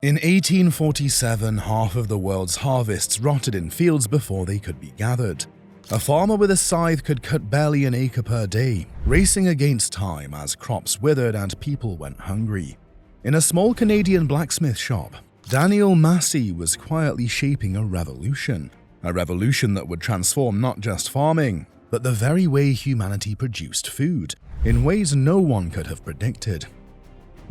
In 1847, half of the world's harvests rotted in fields before they could be gathered. A farmer with a scythe could cut barely an acre per day, racing against time as crops withered and people went hungry. In a small Canadian blacksmith shop, Daniel Massey was quietly shaping a revolution that would transform not just farming, but the very way humanity produced food, in ways no one could have predicted.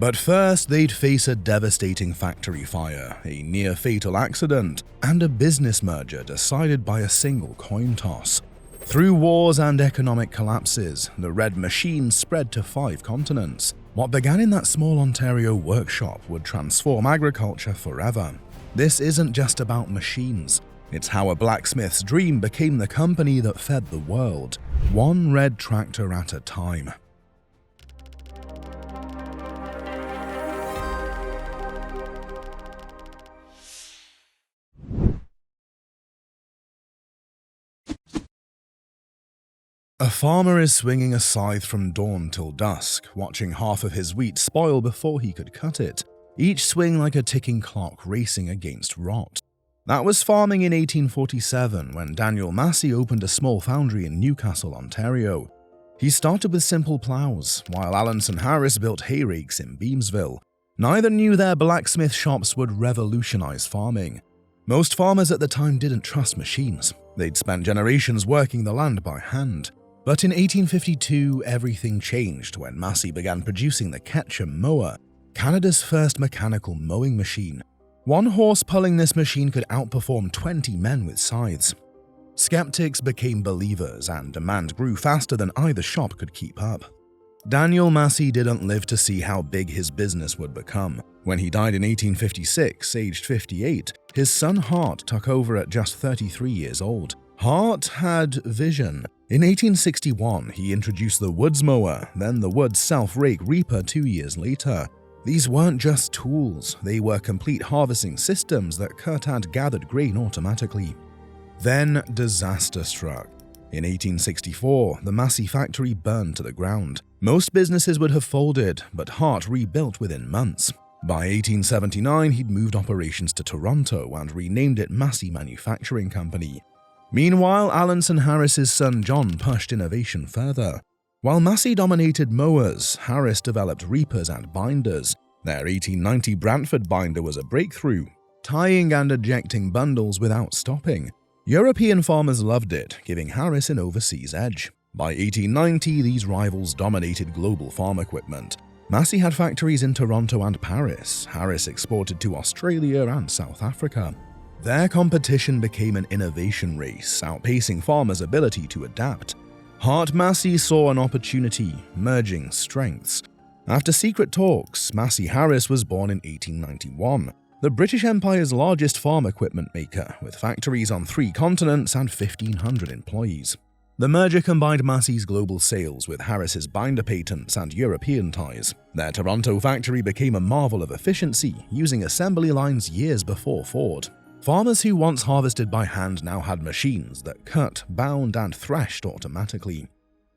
But first, they'd face a devastating factory fire, a near-fatal accident, and a business merger decided by a single coin toss. Through wars and economic collapses, the red machine spread to 5 continents. What began in that small Ontario workshop would transform agriculture forever. This isn't just about machines. It's how a blacksmith's dream became the company that fed the world, one red tractor at a time. A farmer is swinging a scythe from dawn till dusk, watching half of his wheat spoil before he could cut it, each swing like a ticking clock racing against rot. That was farming in 1847 when Daniel Massey opened a small foundry in Newcastle, Ontario. He started with simple plows, while Allenson Harris built hay rakes in Beamsville. Neither knew their blacksmith shops would revolutionize farming. Most farmers at the time didn't trust machines. They'd spent generations working the land by hand. But in 1852, everything changed when Massey began producing the Ketchum mower, Canada's first mechanical mowing machine. One horse pulling this machine could outperform 20 men with scythes. Skeptics became believers and demand grew faster than either shop could keep up. Daniel Massey didn't live to see how big his business would become. When he died in 1856, aged 58, his son Hart took over at just 33 years old. Hart had vision. In 1861, he introduced the Woods mower, then the Woods self-rake reaper 2 years later. These weren't just tools, they were complete harvesting systems that cut and gathered grain automatically. Then disaster struck. In 1864, the Massey factory burned to the ground. Most businesses would have folded, but Hart rebuilt within months. By 1879, he'd moved operations to Toronto and renamed it Massey Manufacturing Company. Meanwhile, Allenson Harris's son John pushed innovation further. While Massey dominated mowers, Harris developed reapers and binders. Their 1890 Brantford binder was a breakthrough, tying and ejecting bundles without stopping. European farmers loved it, giving Harris an overseas edge. By 1890, these rivals dominated global farm equipment. Massey had factories in Toronto and Paris. Harris exported to Australia and South Africa. Their competition became an innovation race, outpacing farmers' ability to adapt. Hart Massey saw an opportunity, merging strengths. After secret talks, Massey Harris was born in 1891, the British Empire's largest farm equipment maker, with factories on 3 continents and 1,500 employees. The merger combined Massey's global sales with Harris's binder patents and European ties. Their Toronto factory became a marvel of efficiency, using assembly lines years before Ford. Farmers who once harvested by hand now had machines that cut, bound, and threshed automatically.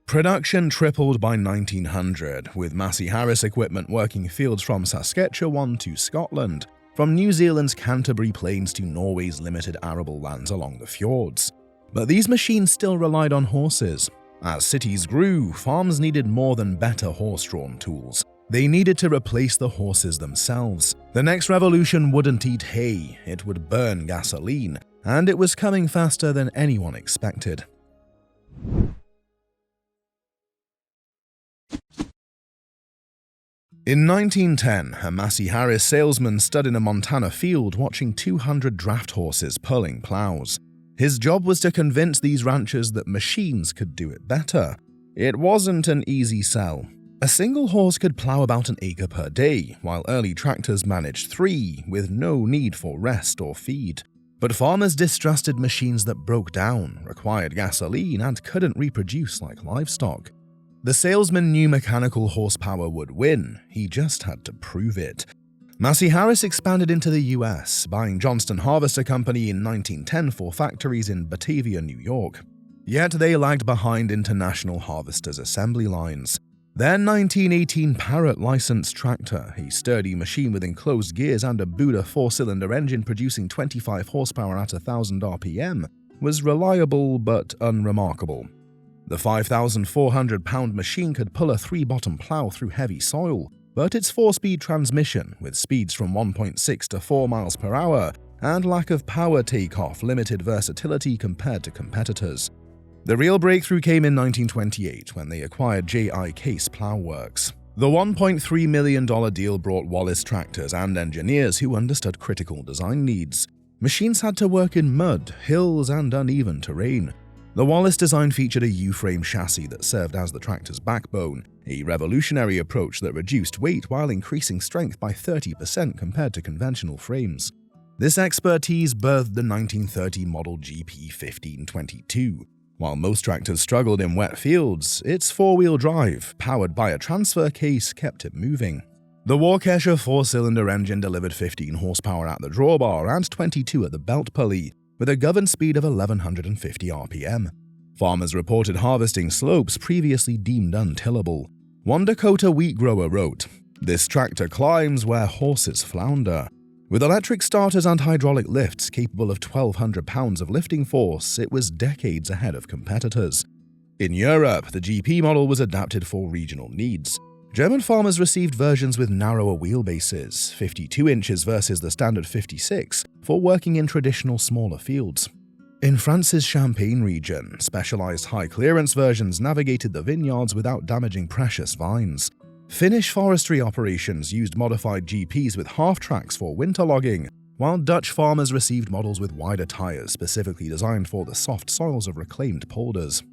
Production tripled by 1900, with Massey Harris equipment working fields from Saskatchewan to Scotland, from New Zealand's Canterbury Plains to Norway's limited arable lands along the fjords. But these machines still relied on horses. As cities grew, farms needed more than better horse-drawn tools. They needed to replace the horses themselves. The next revolution wouldn't eat hay, it would burn gasoline, and it was coming faster than anyone expected. In 1910, a Massey Harris salesman stood in a Montana field watching 200 draft horses pulling plows. His job was to convince these ranchers that machines could do it better. It wasn't an easy sell. A single horse could plow about an acre per day, while early tractors managed 3, with no need for rest or feed. But farmers distrusted machines that broke down, required gasoline, and couldn't reproduce like livestock. The salesman knew mechanical horsepower would win, he just had to prove it. Massey Harris expanded into the US, buying Johnston Harvester Company in 1910 for factories in Batavia, New York. Yet they lagged behind International Harvester's assembly lines. Their 1918 Parrot licensed tractor, a sturdy machine with enclosed gears and a Buda 4-cylinder engine producing 25 horsepower at 1,000 RPM, was reliable but unremarkable. The 5,400-pound machine could pull a 3-bottom plow through heavy soil, but its 4-speed transmission, with speeds from 1.6 to 4 miles per hour, and lack of power takeoff limited versatility compared to competitors. The real breakthrough came in 1928 when they acquired J.I. Case Plow Works. The $1.3 million deal brought Wallace tractors and engineers who understood critical design needs. Machines had to work in mud, hills, and uneven terrain. The Wallace design featured a U-frame chassis that served as the tractor's backbone, a revolutionary approach that reduced weight while increasing strength by 30% compared to conventional frames. This expertise birthed the 1930 model GP 1522. While most tractors struggled in wet fields, its 4-wheel drive, powered by a transfer case, kept it moving. The Waukesha 4-cylinder engine delivered 15 horsepower at the drawbar and 22 at the belt pulley, with a governed speed of 1,150 RPM. Farmers reported harvesting slopes previously deemed untillable. One Dakota wheat grower wrote, "This tractor climbs where horses flounder." With electric starters and hydraulic lifts capable of 1,200 pounds of lifting force, it was decades ahead of competitors. In Europe, the GP model was adapted for regional needs. German farmers received versions with narrower wheelbases, 52 inches versus the standard 56, for working in traditional smaller fields. In France's Champagne region, specialized high-clearance versions navigated the vineyards without damaging precious vines. Finnish forestry operations used modified GPs with half-tracks for winter logging, while Dutch farmers received models with wider tires specifically designed for the soft soils of reclaimed polders.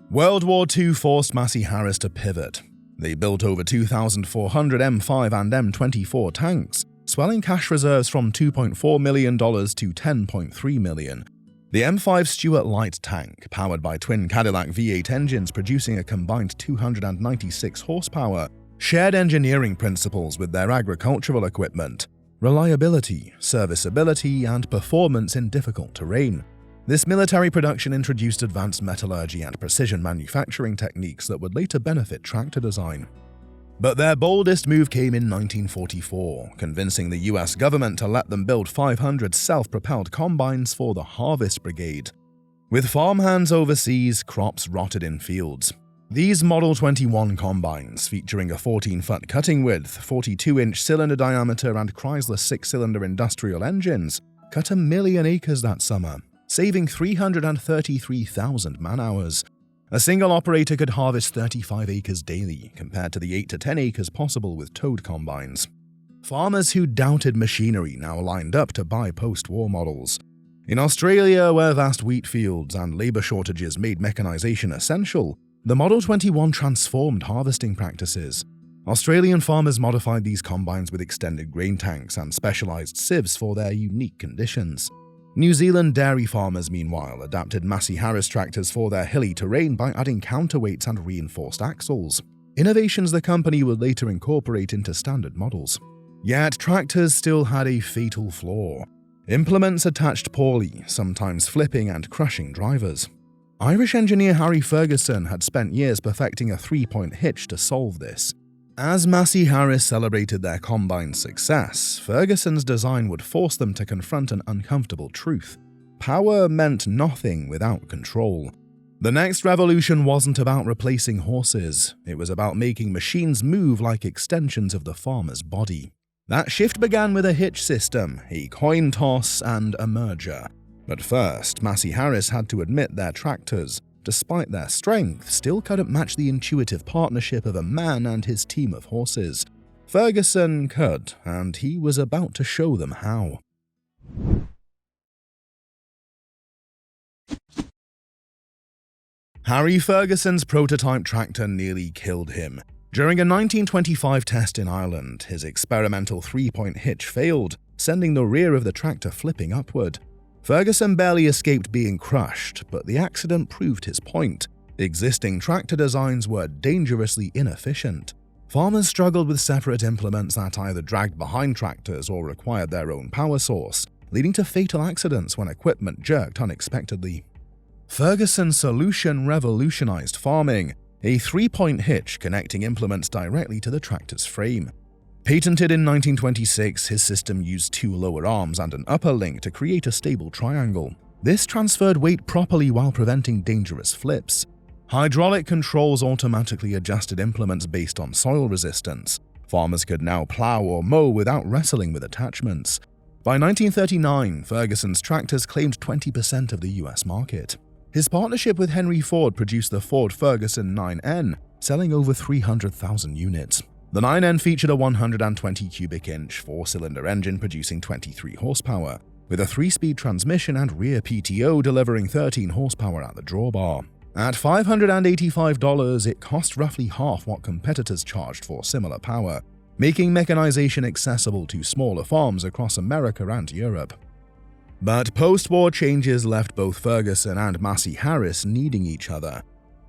World War II forced Massey Harris to pivot. They built over 2,400 M5 and M24 tanks, swelling cash reserves from $2.4 million to $10.3 million. The M5 Stuart Light tank, powered by twin Cadillac V8 engines producing a combined 296 horsepower, shared engineering principles with their agricultural equipment: reliability, serviceability, and performance in difficult terrain. This military production introduced advanced metallurgy and precision manufacturing techniques that would later benefit tractor design. But their boldest move came in 1944, convincing the US government to let them build 500 self-propelled combines for the Harvest Brigade. With farmhands overseas, crops rotted in fields. These Model 21 combines, featuring a 14-foot cutting width, 42-inch cylinder diameter, and Chrysler 6-cylinder industrial engines, cut 1 million acres that summer, saving 333,000 man-hours. A single operator could harvest 35 acres daily, compared to the 8 to 10 acres possible with towed combines. Farmers who doubted machinery now lined up to buy post-war models. In Australia, where vast wheat fields and labor shortages made mechanization essential, the Model 21 transformed harvesting practices. Australian farmers modified these combines with extended grain tanks and specialized sieves for their unique conditions. New Zealand dairy farmers, meanwhile, adapted Massey Harris tractors for their hilly terrain by adding counterweights and reinforced axles, innovations the company would later incorporate into standard models. Yet tractors still had a fatal flaw: implements attached poorly, sometimes flipping and crushing drivers. Irish engineer Harry Ferguson had spent years perfecting a 3-point hitch to solve this. As Massey Harris celebrated their combine's success, Ferguson's design would force them to confront an uncomfortable truth: power meant nothing without control. The next revolution wasn't about replacing horses, it was about making machines move like extensions of the farmer's body. That shift began with a hitch system, a coin toss, and a merger. But first, Massey Harris had to admit their tractors, despite their strength, still couldn't match the intuitive partnership of a man and his team of horses. Ferguson could, and he was about to show them how. Harry Ferguson's prototype tractor nearly killed him. During a 1925 test in Ireland, his experimental 3-point hitch failed, sending the rear of the tractor flipping upward. Ferguson barely escaped being crushed, but the accident proved his point. Existing tractor designs were dangerously inefficient. Farmers struggled with separate implements that either dragged behind tractors or required their own power source, leading to fatal accidents when equipment jerked unexpectedly. Ferguson's solution revolutionized farming. a 3-point hitch connecting implements directly to the tractor's frame. Patented in 1926, his system used 2 lower arms and an upper link to create a stable triangle. This transferred weight properly while preventing dangerous flips. Hydraulic controls automatically adjusted implements based on soil resistance. Farmers could now plow or mow without wrestling with attachments. By 1939, Ferguson's tractors claimed 20% of the US market. His partnership with Henry Ford produced the Ford Ferguson 9N, selling over 300,000 units. The 9N featured a 120 cubic inch 4-cylinder engine producing 23 horsepower, with a 3-speed transmission and rear PTO delivering 13 horsepower at the drawbar. At $585, it cost roughly half what competitors charged for similar power, making mechanization accessible to smaller farms across America and Europe. But post-war changes left both Ferguson and Massey Harris needing each other.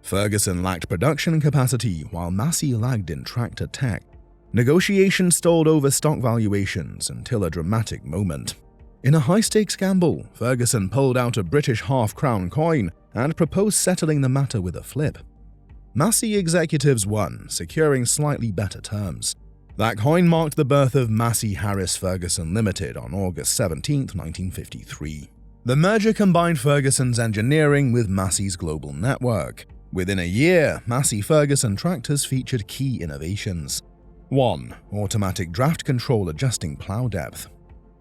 Ferguson lacked production capacity, while Massey lagged in tractor tech. Negotiations stalled over stock valuations until a dramatic moment. In a high-stakes gamble, Ferguson pulled out a British half-crown coin and proposed settling the matter with a flip. Massey executives won, securing slightly better terms. That coin marked the birth of Massey Harris Ferguson Limited on August 17, 1953. The merger combined Ferguson's engineering with Massey's global network. Within a year, Massey Ferguson tractors featured key innovations. 1. Automatic draft control adjusting plow depth.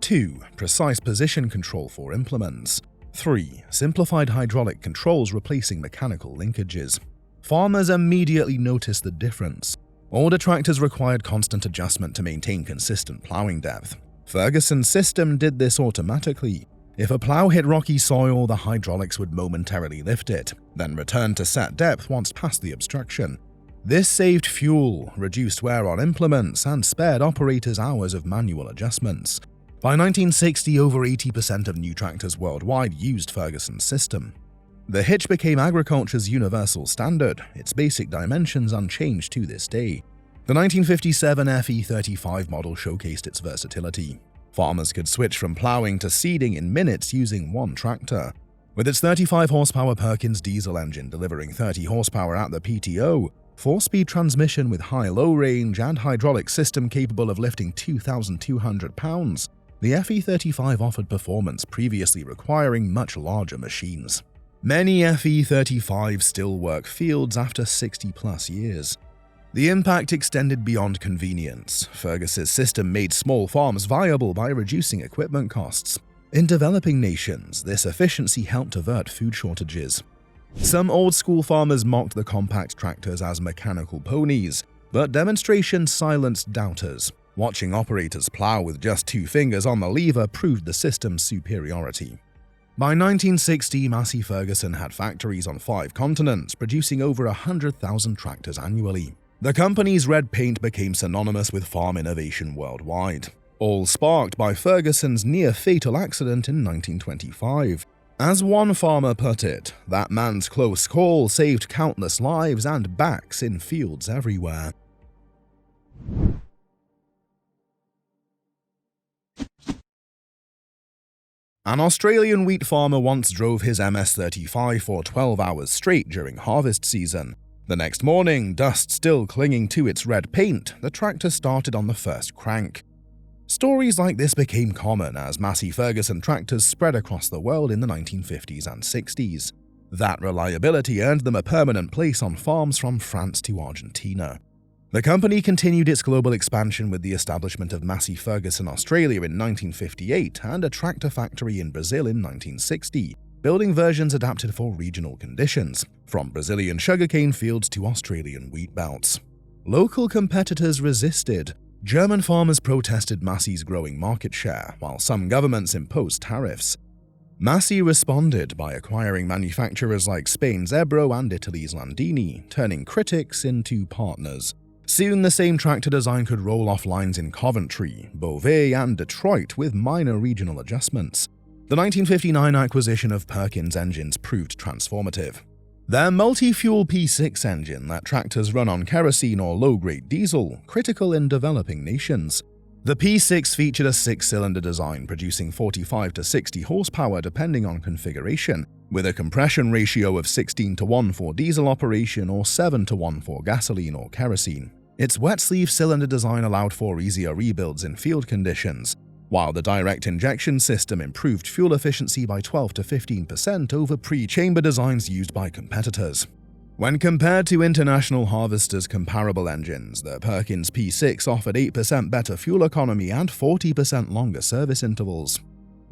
2. Precise position control for implements. 3. Simplified hydraulic controls replacing mechanical linkages. Farmers immediately noticed the difference. Older tractors required constant adjustment to maintain consistent plowing depth. Ferguson's system did this automatically. If a plow hit rocky soil, the hydraulics would momentarily lift it, then return to set depth once past the obstruction. This saved fuel, reduced wear on implements, and spared operators hours of manual adjustments. By 1960, over 80% of new tractors worldwide used Ferguson's system. The hitch became agriculture's universal standard, its basic dimensions unchanged to this day. The 1957 FE35 model showcased its versatility. Farmers could switch from plowing to seeding in minutes using one tractor. With its 35 horsepower Perkins diesel engine delivering 30 horsepower at the PTO, 4-speed transmission with high-low range, and hydraulic system capable of lifting 2,200 pounds, the FE35 offered performance previously requiring much larger machines. Many FE35s still work fields after 60-plus years. The impact extended beyond convenience. Ferguson's system made small farms viable by reducing equipment costs. In developing nations, this efficiency helped avert food shortages. Some old-school farmers mocked the compact tractors as mechanical ponies, but demonstrations silenced doubters. Watching operators plow with just 2 fingers on the lever proved the system's superiority. By 1960, Massey Ferguson had factories on 5 continents, producing over 100,000 tractors annually. The company's red paint became synonymous with farm innovation worldwide, all sparked by Ferguson's near-fatal accident in 1925. As one farmer put it, that man's close call saved countless lives and backs in fields everywhere. An Australian wheat farmer once drove his MS-35 for 12 hours straight during harvest season. The next morning, dust still clinging to its red paint, the tractor started on the first crank. Stories like this became common as Massey Ferguson tractors spread across the world in the 1950s and 60s. That reliability earned them a permanent place on farms from France to Argentina. The company continued its global expansion with the establishment of Massey Ferguson Australia in 1958 and a tractor factory in Brazil in 1960, building versions adapted for regional conditions, from Brazilian sugarcane fields to Australian wheat belts. Local competitors resisted. German farmers protested Massey's growing market share, while some governments imposed tariffs. Massey responded by acquiring manufacturers like Spain's Ebro and Italy's Landini, turning critics into partners. Soon the same tractor design could roll off lines in Coventry, Beauvais, and Detroit with minor regional adjustments. The 1959 acquisition of Perkins engines proved transformative. Their multi-fuel P6 engine let tractors run on kerosene or low-grade diesel, critical in developing nations. The P6 featured a 6-cylinder design producing 45 to 60 horsepower depending on configuration, with a compression ratio of 16:1 for diesel operation or 7:1 for gasoline or kerosene. Its wet-sleeve cylinder design allowed for easier rebuilds in field conditions, while the direct injection system improved fuel efficiency by 12 to 15% over pre-chamber designs used by competitors. When compared to International Harvester's comparable engines, the Perkins P6 offered 8% better fuel economy and 40% longer service intervals.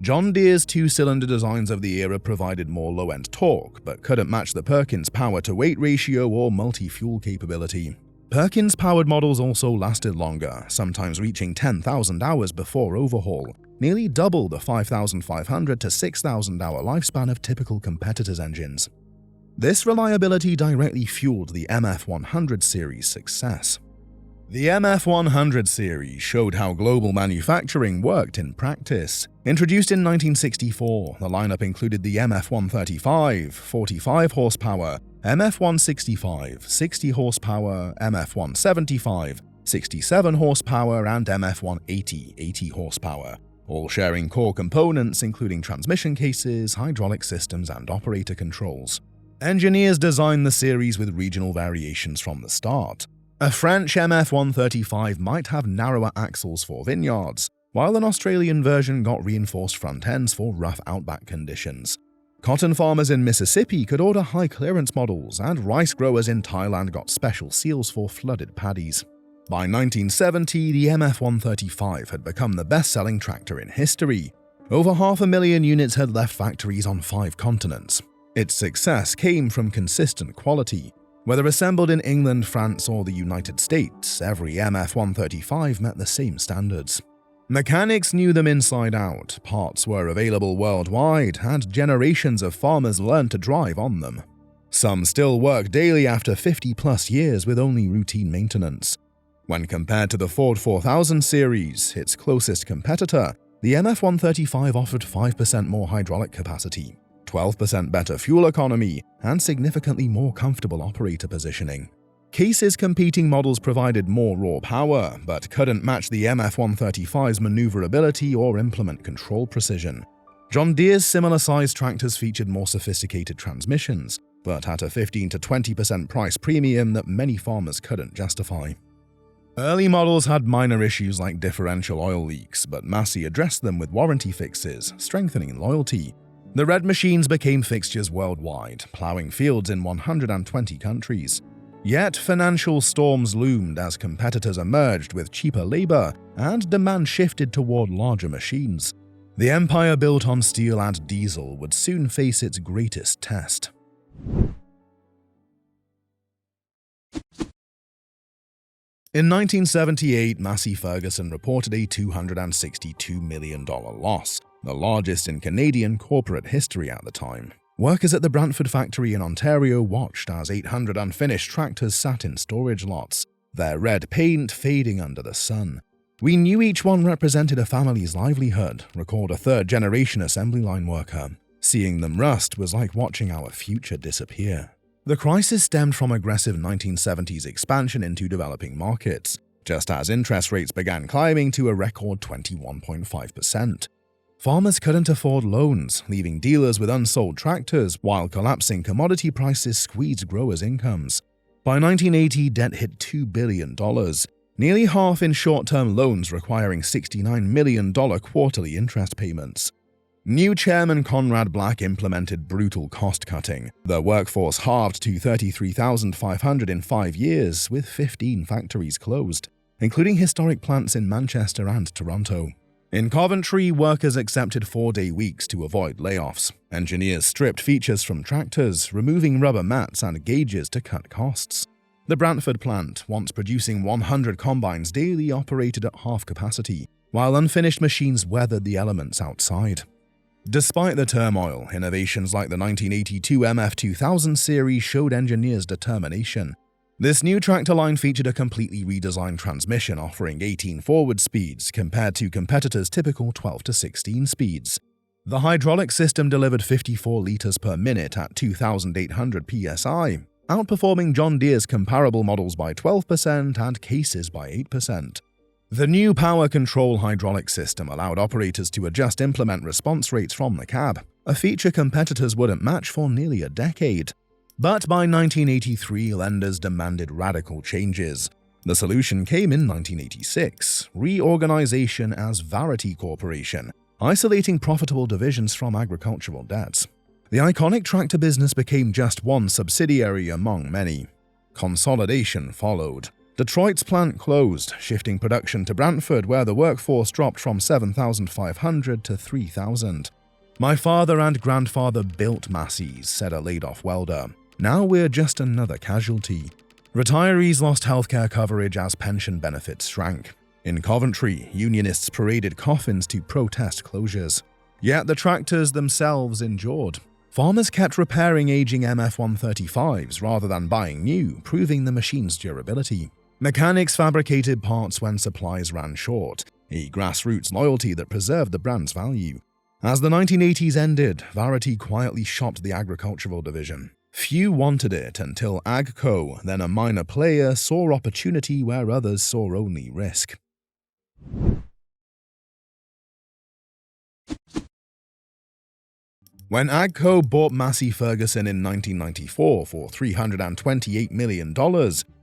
John Deere's 2-cylinder designs of the era provided more low-end torque, but couldn't match the Perkins power-to-weight ratio or multi-fuel capability. Perkins-powered models also lasted longer, sometimes reaching 10,000 hours before overhaul, nearly double the 5,500 to 6,000 hour lifespan of typical competitors' engines. This reliability directly fueled the MF100 series' success. The MF100 series showed how global manufacturing worked in practice. Introduced in 1964, the lineup included the MF135, 45 horsepower, MF165, 60 horsepower, MF175, 67 horsepower, and MF180, 80 horsepower, all sharing core components including transmission cases, hydraulic systems, and operator controls. Engineers designed the series with regional variations from the start. A French MF135 might have narrower axles for vineyards, while an Australian version got reinforced front ends for rough outback conditions. Cotton farmers in Mississippi could order high-clearance models, and rice growers in Thailand got special seals for flooded paddies. By 1970, the MF135 had become the best-selling tractor in history. Over 500,000 units had left factories on 5 continents. Its success came from consistent quality. Whether assembled in England, France, or the United States, every MF135 met the same standards. Mechanics knew them inside out, parts were available worldwide, and generations of farmers learned to drive on them. Some still work daily after 50-plus years with only routine maintenance. When compared to the Ford 4000 series, its closest competitor, the MF135 offered 5% more hydraulic capacity, 12% better fuel economy, and significantly more comfortable operator positioning. Case's competing models provided more raw power, but couldn't match the MF135's maneuverability or implement control precision. John Deere's similar-sized tractors featured more sophisticated transmissions, but at a 15 to 20% price premium that many farmers couldn't justify. Early models had minor issues like differential oil leaks, but Massey addressed them with warranty fixes, strengthening loyalty. The red machines became fixtures worldwide, plowing fields in 120 countries. Yet financial storms loomed as competitors emerged with cheaper labor and demand shifted toward larger machines. The empire built on steel and diesel would soon face its greatest test. In 1978, Massey Ferguson reported a $262 million loss, the largest in Canadian corporate history at the time. Workers at the Brantford factory in Ontario watched as 800 unfinished tractors sat in storage lots, their red paint fading under the sun. "We knew each one represented a family's livelihood," recalled a third-generation assembly line worker. "Seeing them rust was like watching our future disappear." The crisis stemmed from aggressive 1970s expansion into developing markets, just as interest rates began climbing to a record 21.5%. Farmers couldn't afford loans, leaving dealers with unsold tractors, while collapsing commodity prices squeezed growers' incomes. By 1980, debt hit $2 billion, nearly half in short-term loans requiring $69 million quarterly interest payments. New chairman Conrad Black implemented brutal cost-cutting. The workforce halved to 33,500 in 5 years, with 15 factories closed, including historic plants in Manchester and Toronto. In Coventry, workers accepted 4-day weeks to avoid layoffs. Engineers stripped features from tractors, removing rubber mats and gauges to cut costs. The Brantford plant, once producing 100 combines daily, operated at half capacity, while unfinished machines weathered the elements outside. Despite the turmoil, innovations like the 1982 MF2000 series showed engineers' determination. This new tractor line featured a completely redesigned transmission offering 18 forward speeds compared to competitors' typical 12 to 16 speeds. The hydraulic system delivered 54 liters per minute at 2,800 psi, outperforming John Deere's comparable models by 12% and Case's by 8%. The new power control hydraulic system allowed operators to implement response rates from the cab, a feature competitors wouldn't match for nearly a decade. But by 1983, lenders demanded radical changes. The solution came in 1986, reorganization as Varity Corporation, isolating profitable divisions from agricultural debts. The iconic tractor business became just one subsidiary among many. Consolidation followed. Detroit's plant closed, shifting production to Brantford, where the workforce dropped from 7,500 to 3,000. "My father and grandfather built Massey's," said a laid-off welder. "Now we're just another casualty." Retirees lost healthcare coverage as pension benefits shrank. In Coventry, unionists paraded coffins to protest closures. Yet the tractors themselves endured. Farmers kept repairing aging MF-135s rather than buying new, proving the machine's durability. Mechanics fabricated parts when supplies ran short, a grassroots loyalty that preserved the brand's value. As the 1980s ended, Varity quietly shopped the agricultural division. Few wanted it until AGCO, then a minor player, saw opportunity where others saw only risk. When AGCO bought Massey Ferguson in 1994 for $328 million,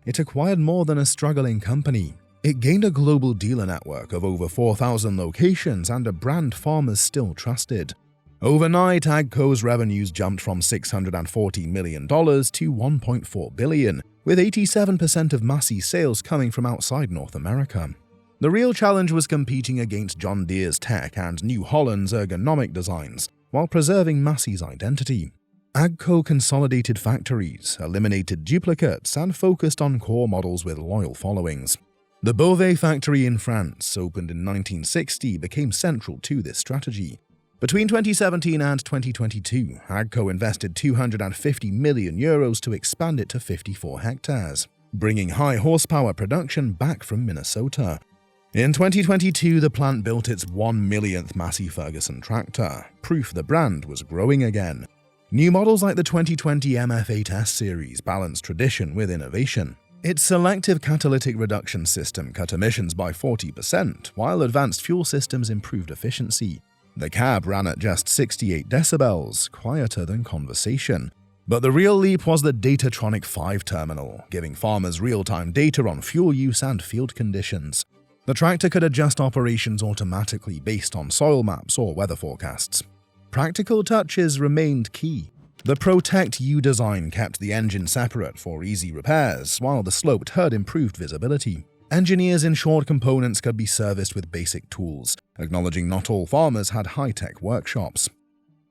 it acquired more than a struggling company. It gained a global dealer network of over 4,000 locations and a brand farmers still trusted. Overnight, AGCO's revenues jumped from $640 million to $1.4 billion, with 87% of Massey's sales coming from outside North America. The real challenge was competing against John Deere's tech and New Holland's ergonomic designs, while preserving Massey's identity. AGCO consolidated factories, eliminated duplicates, and focused on core models with loyal followings. The Beauvais factory in France, opened in 1960, became central to this strategy. Between 2017 and 2022, AGCO invested €250 million to expand it to 54 hectares, bringing high horsepower production back from Minnesota. In 2022, the plant built its 1 millionth Massey Ferguson tractor, proof the brand was growing again. New models like the 2020 MF8S series balanced tradition with innovation. Its selective catalytic reduction system cut emissions by 40%, while advanced fuel systems improved efficiency. The cab ran at just 68 decibels, quieter than conversation. But the real leap was the Datatronic 5 terminal, giving farmers real-time data on fuel use and field conditions. The tractor could adjust operations automatically based on soil maps or weather forecasts. Practical touches remained key. The Protect U design kept the engine separate for easy repairs, while the sloped hood improved visibility. Engineers ensured components could be serviced with basic tools, acknowledging not all farmers had high-tech workshops.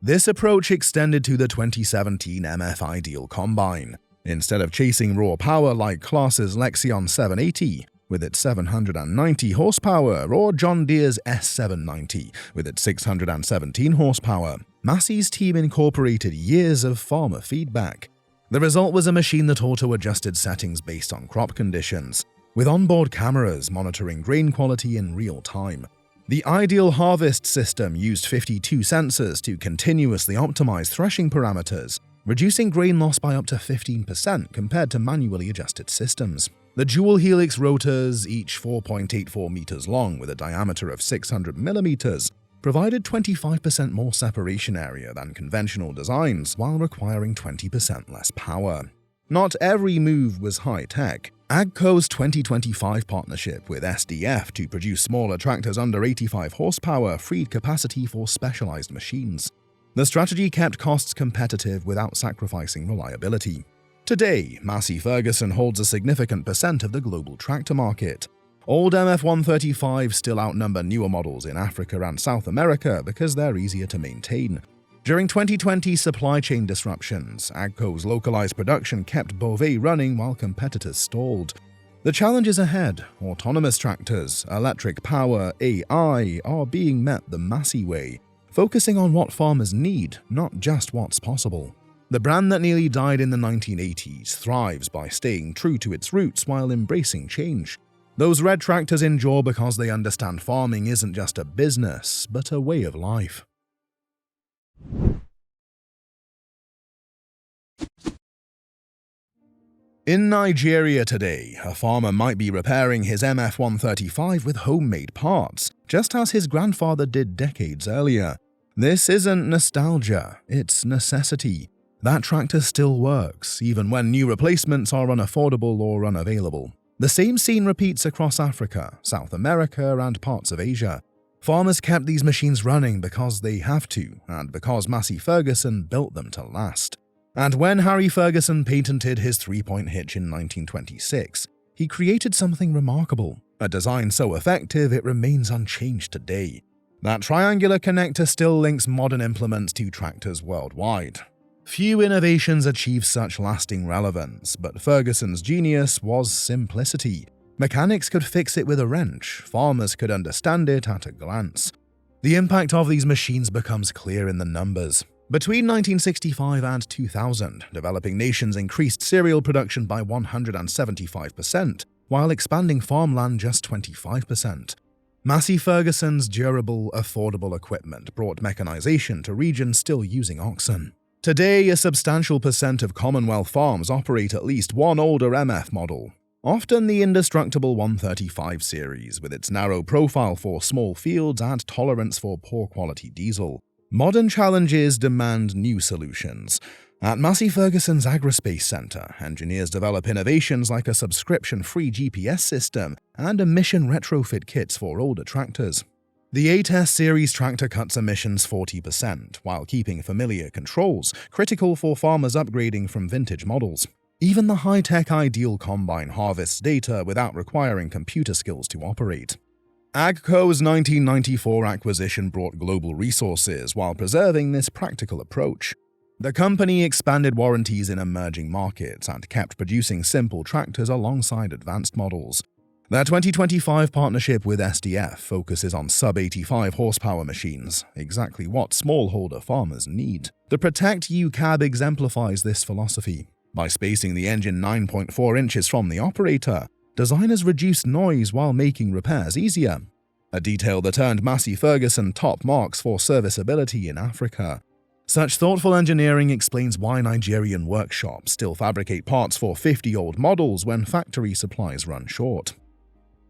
This approach extended to the 2017 MF Ideal Combine. Instead of chasing raw power like Claas's Lexion 780, with its 790 horsepower, or John Deere's S790, with its 617 horsepower, Massey's team incorporated years of farmer feedback. The result was a machine that auto-adjusted settings based on crop conditions, with onboard cameras monitoring grain quality in real time. The Ideal Harvest system used 52 sensors to continuously optimize threshing parameters, reducing grain loss by up to 15% compared to manually adjusted systems. The dual helix rotors, each 4.84 meters long with a diameter of 600 millimeters, provided 25% more separation area than conventional designs while requiring 20% less power. Not every move was high-tech. AGCO's 2025 partnership with SDF to produce smaller tractors under 85 horsepower freed capacity for specialized machines. The strategy kept costs competitive without sacrificing reliability. Today, Massey Ferguson holds a significant percent of the global tractor market. Old MF-135s still outnumber newer models in Africa and South America because they're easier to maintain. During 2020 supply chain disruptions, AGCO's localized production kept Beauvais running while competitors stalled. The challenges ahead, autonomous tractors, electric power, AI, are being met the Massey way, focusing on what farmers need, not just what's possible. The brand that nearly died in the 1980s thrives by staying true to its roots while embracing change. Those red tractors endure because they understand farming isn't just a business, but a way of life. In Nigeria today, a farmer might be repairing his MF-135 with homemade parts, just as his grandfather did decades earlier. This isn't nostalgia, it's necessity. That tractor still works, even when new replacements are unaffordable or unavailable. The same scene repeats across Africa, South America, and parts of Asia. Farmers kept these machines running because they have to, and because Massey Ferguson built them to last. And when Harry Ferguson patented his three-point hitch in 1926, he created something remarkable, a design so effective it remains unchanged today. That triangular connector still links modern implements to tractors worldwide. Few innovations achieve such lasting relevance, but Ferguson's genius was simplicity. Mechanics could fix it with a wrench, farmers could understand it at a glance. The impact of these machines becomes clear in the numbers. Between 1965 and 2000, developing nations increased cereal production by 175%, while expanding farmland just 25%. Massey Ferguson's durable, affordable equipment brought mechanization to regions still using oxen. Today, a substantial percent of Commonwealth farms operate at least one older MF model, often the indestructible 135 series, with its narrow profile for small fields and tolerance for poor quality diesel. Modern challenges demand new solutions. At Massey Ferguson's Agrispace Center, engineers develop innovations like a subscription-free GPS system and emission retrofit kits for older tractors. The 8S series tractor cuts emissions 40%, while keeping familiar controls, critical for farmers upgrading from vintage models. Even the high-tech Ideal Combine harvests data without requiring computer skills to operate. AGCO's 1994 acquisition brought global resources while preserving this practical approach. The company expanded warranties in emerging markets and kept producing simple tractors alongside advanced models. Their 2025 partnership with SDF focuses on sub-85 horsepower machines, exactly what smallholder farmers need. The Protect U cab exemplifies this philosophy. By spacing the engine 9.4 inches from the operator, designers reduced noise while making repairs easier. A detail that earned Massey Ferguson top marks for serviceability in Africa. Such thoughtful engineering explains why Nigerian workshops still fabricate parts for 50-year-old models when factory supplies run short.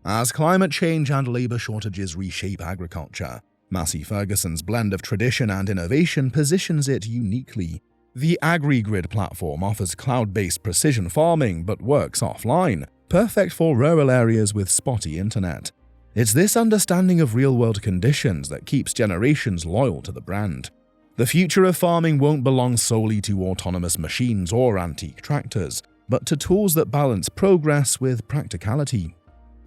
As climate change and labor shortages reshape agriculture, Massey Ferguson's blend of tradition and innovation positions it uniquely. The AgriGrid platform offers cloud-based precision farming but works offline, perfect for rural areas with spotty internet. It's this understanding of real-world conditions that keeps generations loyal to the brand. The future of farming won't belong solely to autonomous machines or antique tractors, but to tools that balance progress with practicality.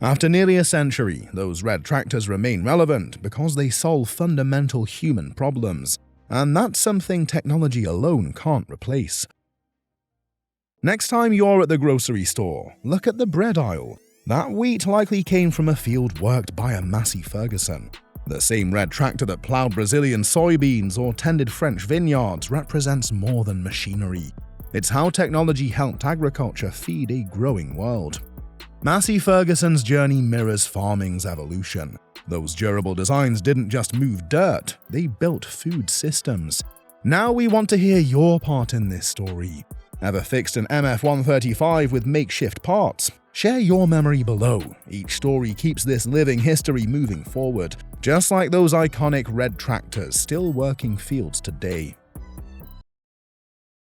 After nearly a century, those red tractors remain relevant because they solve fundamental human problems, and that's something technology alone can't replace. Next time you're at the grocery store, look at the bread aisle. That wheat likely came from a field worked by a Massey Ferguson. The same red tractor that plowed Brazilian soybeans or tended French vineyards represents more than machinery. It's how technology helped agriculture feed a growing world. Massey Ferguson's journey mirrors farming's evolution. Those durable designs didn't just move dirt, they built food systems. Now we want to hear your part in this story. Ever fixed an MF-135 with makeshift parts? Share your memory below. Each story keeps this living history moving forward, just like those iconic red tractors still working fields today.